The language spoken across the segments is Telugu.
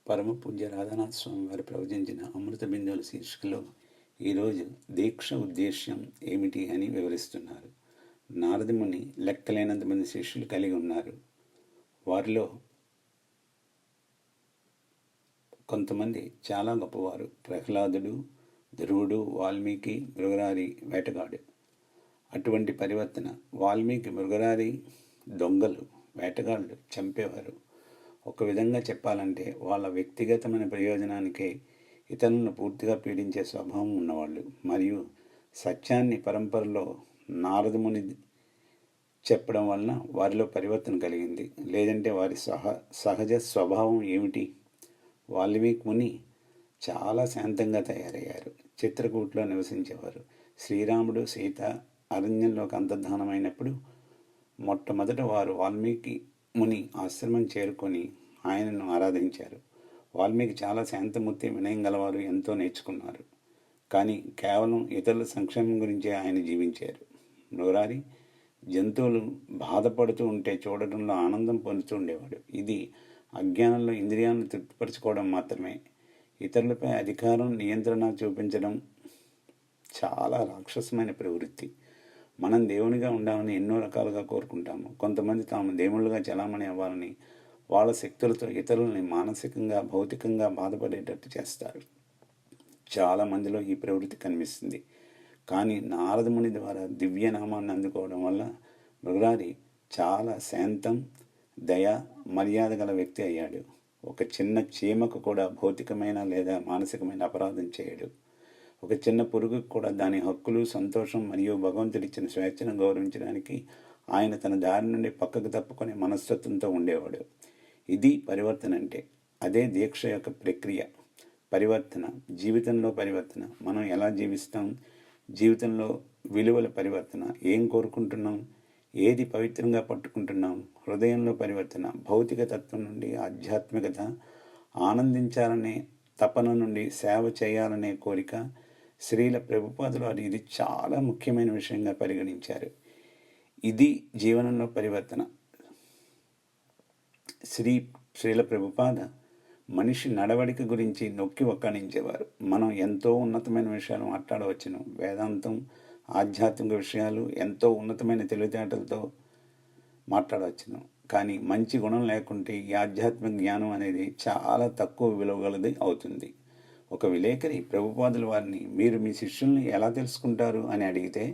పరమ పూజ్య రాధానాథ స్వామి వారు ప్రవచించిన అమృత బిందువుల శీర్షికలో ఈరోజు దీక్ష ఉద్దేశ్యం ఏమిటి అని వివరిస్తున్నారు. నారదముని లెక్కలేనంత మంది శిష్యులు కలిగి ఉన్నారు. వారిలో కొంతమంది చాలా గొప్పవారు. ప్రహ్లాదుడు, ధ్రువుడు, వాల్మీకి, మృగరారి, వేటగాడు. అటువంటి పరివర్తన. వాల్మీకి, మృగరారి దొంగలు, వేటగాళ్ళు చంపేవారు. ఒక విధంగా చెప్పాలంటే వాళ్ళ వ్యక్తిగతమైన ప్రయోజనానికే ఇతరులను పూర్తిగా పీడించే స్వభావం ఉన్నవాళ్ళు. మరియు సత్యాన్ని పరంపరలో నారదముని చెప్పడం వలన వారిలో పరివర్తన కలిగింది. లేదంటే వారి సహజ స్వభావం ఏమిటి? వాల్మీకి ముని చాలా శాంతంగా తయారయ్యారు. చిత్రకూట్లో నివసించేవారు. శ్రీరాముడు, సీత అరణ్యంలోకి అంతర్ధానమైనప్పుడు మొట్టమొదట వారు వాల్మీకి ముని ఆశ్రమం చేరుకొని ఆయనను ఆరాధించారు. వాల్మీకి చాలా శాంతమూర్తి, వినయం గలవారు, ఎంతో నేర్చుకున్నారు. కానీ కేవలం ఇతరుల సంక్షేమం గురించే ఆయన జీవించారు. మృగరారి జంతువులు బాధపడుతూ ఉంటే చూడటంలో ఆనందం పొందుతూ ఉండేవాడు. ఇది అజ్ఞానంలో ఇంద్రియాలను తృప్తిపరచుకోవడం మాత్రమే. ఇతరులపై అధికారం, నియంత్రణ చూపించడం చాలా రాక్షసమైన ప్రవృత్తి. మనం దేవునిగా ఉండాలని ఎన్నో రకాలుగా కోరుకుంటాము. కొంతమంది తాము దేవుళ్ళుగా చలామణి అవ్వాలని వాళ్ళ శక్తులతో ఇతరులని మానసికంగా, భౌతికంగా బాధపడేటట్టు చేస్తారు. చాలామందిలో ఈ ప్రవృత్తి కనిపిస్తుంది. కానీ నారదముని ద్వారా దివ్యనామాన్ని అందుకోవడం వల్ల మృగరారి చాలా శాంతం, దయ, మర్యాద గల వ్యక్తి అయ్యాడు. ఒక చిన్న చీమకు కూడా భౌతికమైన లేదా మానసికమైన అపరాధం చేయడు. ఒక చిన్న పురుగుకు కూడా దాని హక్కులు, సంతోషం మరియు భగవంతుడిచ్చిన స్వేచ్ఛను గౌరవించడానికి ఆయన తన దారి నుండి పక్కకు తప్పుకునే మనస్తత్వంతో ఉండేవాడు. ఇది పరివర్తన అంటే. అదే దీక్ష యొక్క ప్రక్రియ. పరివర్తన, జీవితంలో పరివర్తన. మనం ఎలా జీవిస్తాం? జీవితంలో విలువల పరివర్తన. ఏం కోరుకుంటున్నాం? ఏది పవిత్రంగా పట్టుకుంటున్నాం? హృదయంలో పరివర్తన. భౌతిక తత్వం నుండి ఆధ్యాత్మికత, ఆనందించాలనే తపన నుండి సేవ చేయాలనే కోరిక. శ్రీల ప్రభుపాదులు వారు ఇది చాలా ముఖ్యమైన విషయంగా పరిగణించారు. ఇది జీవనంలో పరివర్తన. శ్రీల ప్రభుపాద మనిషి నడవడిక గురించి నొక్కి వక్కాణించేవారు. మనం ఎంతో ఉన్నతమైన విషయాలు మాట్లాడవచ్చును. వేదాంతం, ఆధ్యాత్మిక విషయాలు ఎంతో ఉన్నతమైన తెలివితేటలతో మాట్లాడవచ్చును. కానీ మంచి గుణం లేకుంటే ఈ ఆధ్యాత్మిక జ్ఞానం అనేది చాలా తక్కువ విలువగలది అవుతుంది. ఒక విలేకరి ప్రభుపాదుల వారిని, మీరు మీ శిష్యుల్ని ఎలా తెలుసుకుంటారు అని అడిగితే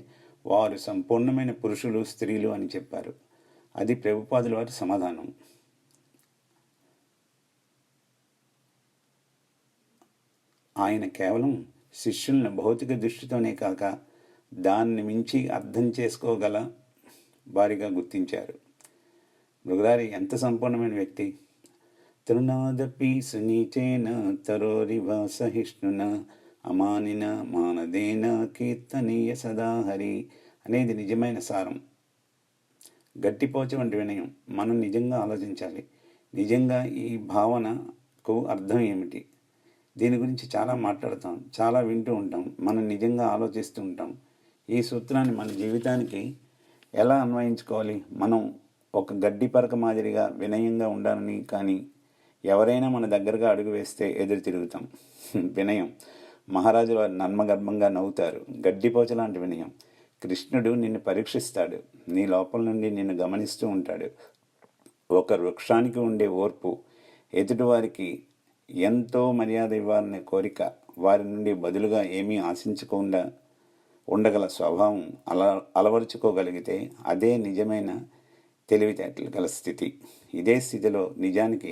వారు సంపూర్ణమైన పురుషులు, స్త్రీలు అని చెప్పారు. అది ప్రభుపాదుల వారి సమాధానం. ఆయన కేవలం శిష్యులను భౌతిక దృష్టితోనే కాక దాన్ని మించి అర్థం చేసుకోగల వారిగా గుర్తించారు. మృగరారి ఎంత సంపూర్ణమైన వ్యక్తి! తృణాదపి సునీచేన తరోరివ సహిష్ణున అమానిన మానదేన కీర్తనీయ సదాహరి అనేది నిజమైన సారం. గట్టిపోచ వంటి వినయం. మనం నిజంగా ఆలోచించాలి. నిజంగా ఈ భావనకు అర్థం ఏమిటి? దీని గురించి చాలా మాట్లాడతాం, చాలా వింటూ ఉంటాం, మనం నిజంగా ఆలోచిస్తూ ఉంటాం. ఈ సూత్రాన్ని మన జీవితానికి ఎలా అన్వయించుకోవాలి? మనం ఒక గడ్డి పరక మాదిరిగా వినయంగా ఉండాలని, కానీ ఎవరైనా మన దగ్గరగా అడుగు వేస్తే ఎదురు తిరుగుతాం. వినయం. మహారాజు వారు నర్మగర్భంగా నవ్వుతారు. గడ్డిపోచ లాంటి వినయం. కృష్ణుడు నిన్ను పరీక్షిస్తాడు. నీ లోపల నుండి నిన్ను గమనిస్తూ ఉంటాడు. ఒక వృక్షానికి ఉండే ఓర్పు, ఎదుటివారికి ఎంతో మర్యాద ఇవ్వాలనే కోరిక, వారి నుండి బదులుగా ఏమీ ఆశించకుండా ఉండగల స్వభావం అలవరుచుకోగలిగితే అదే నిజమైన తెలివితేటలు గల స్థితి. ఇదే స్థితిలో నిజానికి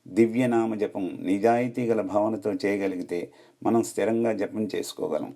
దివ్యనామ జపం నిజాయితీ గల భావనతో చేయగలిగితే మనం స్థిరంగా జపం చేసుకోగలం.